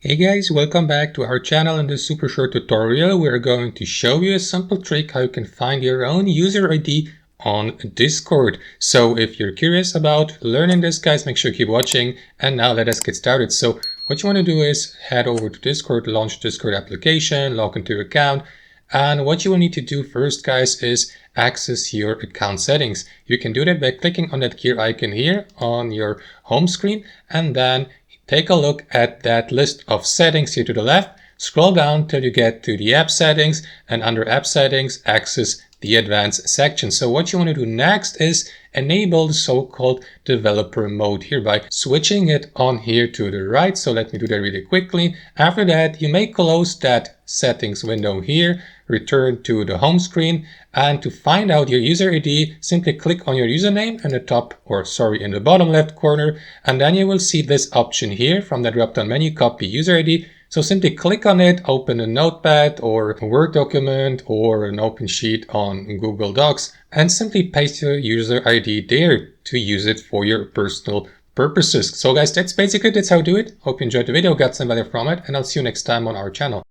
Hey guys, welcome back to our channel. In this super short tutorial, we're going to show you a simple trick how you can find your own user ID on Discord. So if you're curious about learning this, guys, make sure you keep watching. And now let us get started. So what you want to do is head over to Discord, launch Discord application, log into your account. And what you will need to do first, guys, is access your account settings. You can do that by clicking on that gear icon here on your home screen, and then take a look at that list of settings here to the left. Scroll down till you get to the app settings, and under app settings, access the advanced section. So what you want to do next is enable the so-called developer mode here by switching it on here to the right. So let me do that really quickly. After that, you may close that settings window here, return to the home screen, and to find out your user ID, simply click on your username in the top, in the bottom left corner, and then you will see this option here from the drop-down menu, copy user ID. So simply click on it, open a notepad or a Word document or an open sheet on Google Docs, and simply paste your user ID there to use it for your personal purposes. So guys, that's how you do it. Hope you enjoyed the video, got some value from it, and I'll see you next time on our channel.